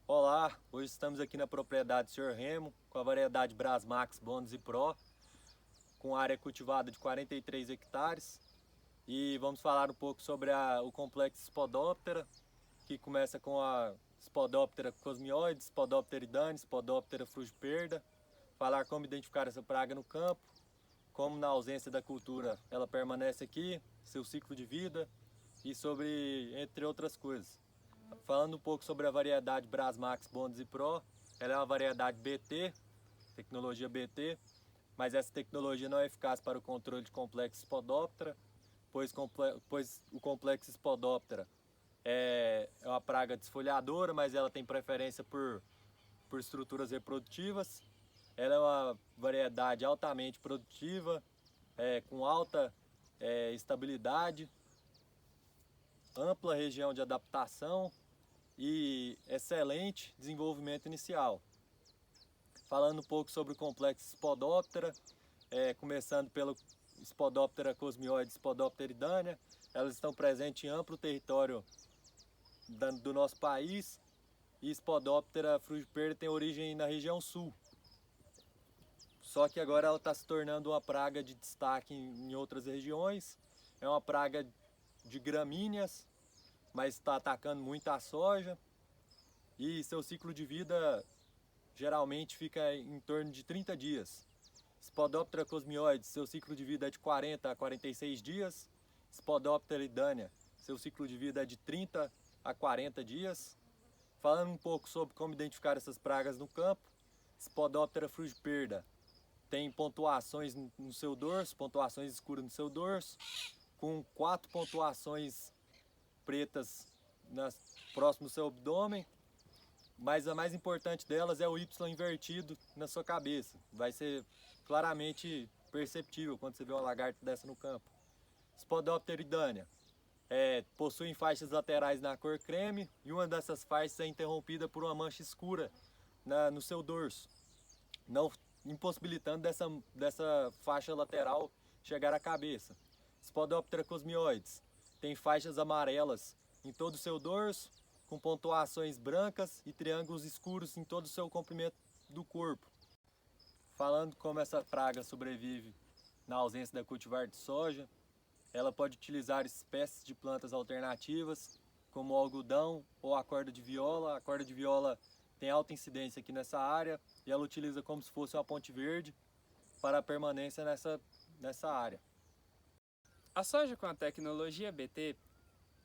Olá, hoje estamos aqui na propriedade do Sr. Remo, com a variedade Brasmax Bônus e Pro, com área cultivada de 43 hectares. E vamos falar um pouco sobre o complexo Spodoptera, que começa com a Spodoptera cosmioides, Spodoptera idane, Spodoptera frugiperda. Falar como identificar essa praga no campo, como na ausência da cultura ela permanece aqui, seu ciclo de vida e sobre, entre outras coisas. Falando um pouco sobre a variedade Brasmax Bônus e Pro, ela é uma variedade BT, tecnologia BT, mas essa tecnologia não é eficaz para o controle de complexo Spodoptera, pois o complexo Spodoptera é uma praga desfolhadora, mas ela tem preferência por estruturas reprodutivas. Ela é uma variedade altamente produtiva, com alta estabilidade, ampla região de adaptação e excelente desenvolvimento inicial. Falando um pouco sobre o complexo Spodoptera, começando pelo Spodoptera cosmioides, Spodoptera idânea, elas estão presentes em amplo território do nosso país, e Spodoptera frugiperda tem origem na região sul. Só que agora ela está se tornando uma praga de destaque em outras regiões. É uma praga de gramíneas, mas está atacando muito a soja. E seu ciclo de vida geralmente fica em torno de 30 dias. Spodoptera cosmioides, seu ciclo de vida é de 40 a 46 dias. Spodoptera idânea, seu ciclo de vida é de 30 a 40 dias. Falando um pouco sobre como identificar essas pragas no campo, Spodoptera frugiperda tem pontuações no seu dorso, pontuações escuras no seu dorso, com 4 pontuações pretas próximo do seu abdômen, mas a mais importante delas é o Y invertido na sua cabeça. Vai ser claramente perceptível quando você vê uma lagarta dessa no campo. Spodoptera idânea possuem faixas laterais na cor creme e uma dessas faixas é interrompida por uma mancha escura no seu dorso, não impossibilitando dessa faixa lateral chegar à cabeça. Spodoptera cosmioides tem faixas amarelas em todo o seu dorso, com pontuações brancas e triângulos escuros em todo o seu comprimento do corpo. Falando como essa praga sobrevive na ausência da cultivar de soja, ela pode utilizar espécies de plantas alternativas, como o algodão ou a corda de viola. A corda de viola tem alta incidência aqui nessa área e ela utiliza como se fosse uma ponte verde para a permanência nessa área. A soja com a tecnologia BT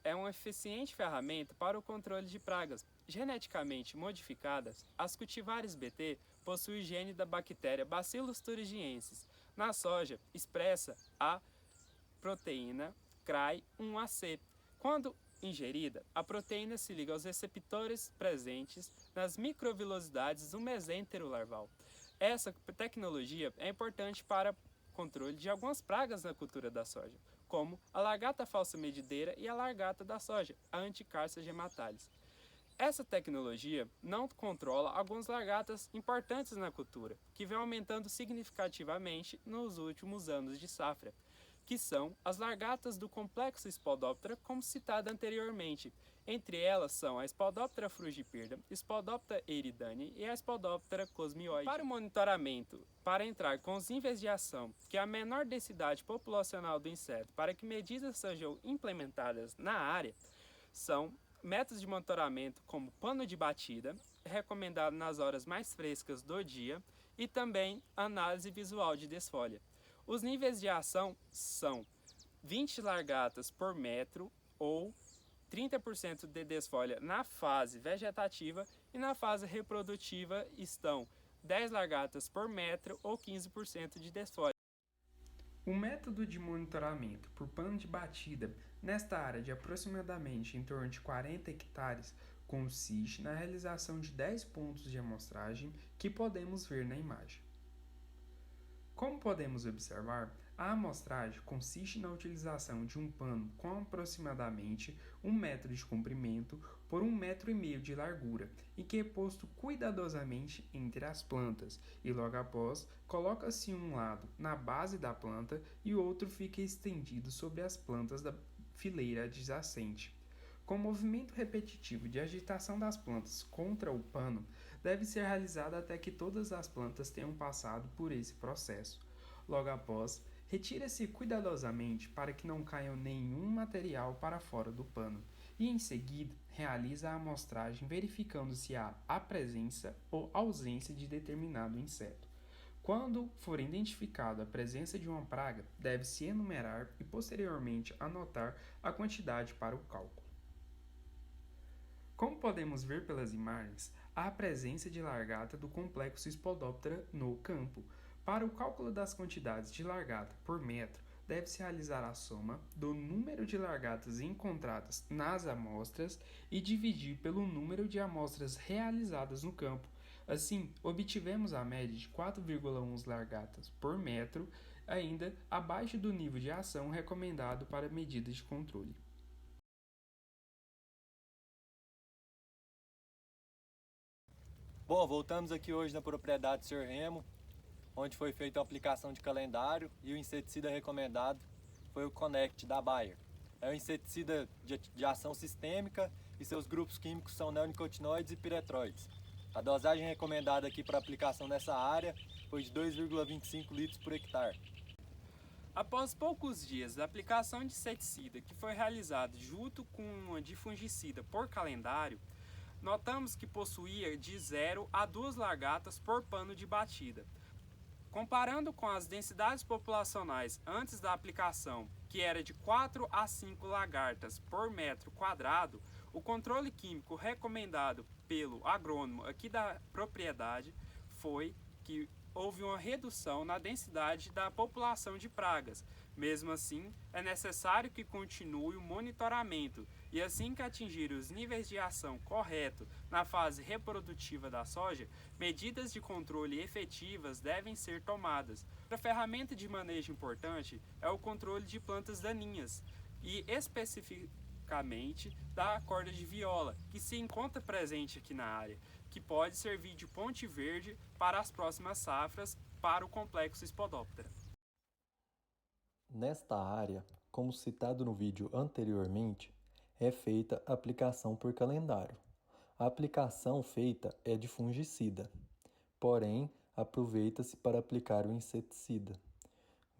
é uma eficiente ferramenta para o controle de pragas geneticamente modificadas. As cultivares BT possuem o gene da bactéria Bacillus thuringiensis. Na soja, expressa a proteína CRY1AC. Quando ingerida, a proteína se liga aos receptores presentes nas microvilosidades do mesêntero larval. Essa tecnologia é importante para controle de algumas pragas na cultura da soja, como a largata falsa medideira e a largata da soja, a Anticarcia gematalis. Essa tecnologia não controla algumas largatas importantes na cultura, que vem aumentando significativamente nos últimos anos de safra, que são as largatas do complexo Spodoptera, como citado anteriormente. Entre elas são a Spodoptera frugiperda, Spodoptera eridani e a Spodoptera cosmioide. Para o monitoramento, para entrar com os níveis de ação, que é a menor densidade populacional do inseto, para que medidas sejam implementadas na área, são métodos de monitoramento como pano de batida, recomendado nas horas mais frescas do dia, e também análise visual de desfolha. Os níveis de ação são 20 largatas por metro ou 30% de desfolha na fase vegetativa e na fase reprodutiva estão 10 largatas por metro ou 15% de desfolha. O método de monitoramento por pano de batida nesta área de aproximadamente em torno de 40 hectares consiste na realização de 10 pontos de amostragem que podemos ver na imagem. Como podemos observar, a amostragem consiste na utilização de um pano com aproximadamente 1 metro de comprimento por 1,5 metro de largura e que é posto cuidadosamente entre as plantas e logo após coloca-se um lado na base da planta e o outro fica estendido sobre as plantas da fileira adjacente. Com o movimento repetitivo de agitação das plantas contra o pano, deve ser realizado até que todas as plantas tenham passado por esse processo. Logo após, retira-se cuidadosamente para que não caia nenhum material para fora do pano e, em seguida, realiza a amostragem verificando se há a presença ou ausência de determinado inseto. Quando for identificada a presença de uma praga, deve-se enumerar e posteriormente anotar a quantidade para o cálculo. Como podemos ver pelas imagens, há a presença de largata do complexo Spodoptera no campo. Para o cálculo das quantidades de largata por metro, deve-se realizar a soma do número de largatas encontradas nas amostras e dividir pelo número de amostras realizadas no campo. Assim, obtivemos a média de 4,1 largatas por metro, ainda abaixo do nível de ação recomendado para medidas de controle. Bom, voltamos aqui hoje na propriedade do Sr. Remo, onde foi feita a aplicação de calendário e o inseticida recomendado foi o Connect da Bayer. É um inseticida de ação sistêmica e seus grupos químicos são neonicotinoides e piretroides. A dosagem recomendada aqui para aplicação nessa área foi de 2,25 litros por hectare. Após poucos dias da aplicação de inseticida que foi realizada junto com uma de fungicida por calendário, notamos que possuía de 0 a 2 largatas por pano de batida. Comparando com as densidades populacionais antes da aplicação, que era de 4 a 5 lagartas por metro quadrado, o controle químico recomendado pelo agrônomo aqui da propriedade foi que houve uma redução na densidade da população de pragas. Mesmo assim, é necessário que continue o monitoramento e assim que atingir os níveis de ação correto na fase reprodutiva da soja, medidas de controle efetivas devem ser tomadas. Outra ferramenta de manejo importante é o controle de plantas daninhas e especificamente da corda de viola, que se encontra presente aqui na área, que pode servir de ponte verde para as próximas safras para o complexo Spodoptera. Nesta área, como citado no vídeo anteriormente, é feita a aplicação por calendário. A aplicação feita é de fungicida, porém aproveita-se para aplicar o inseticida,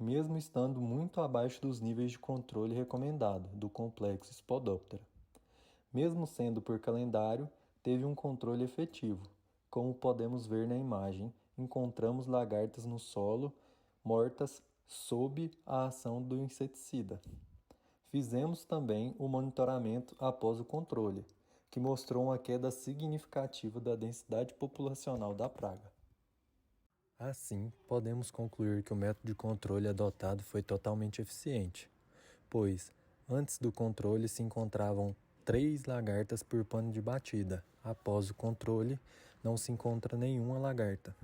mesmo estando muito abaixo dos níveis de controle recomendado do complexo Spodoptera. Mesmo sendo por calendário, teve um controle efetivo. Como podemos ver na imagem, encontramos lagartas no solo, mortas sob a ação do inseticida. Fizemos também o monitoramento após o controle, que mostrou uma queda significativa da densidade populacional da praga. Assim, podemos concluir que o método de controle adotado foi totalmente eficiente, pois, antes do controle se encontravam 3 lagartas por pano de batida. Após o controle, não se encontra nenhuma lagarta.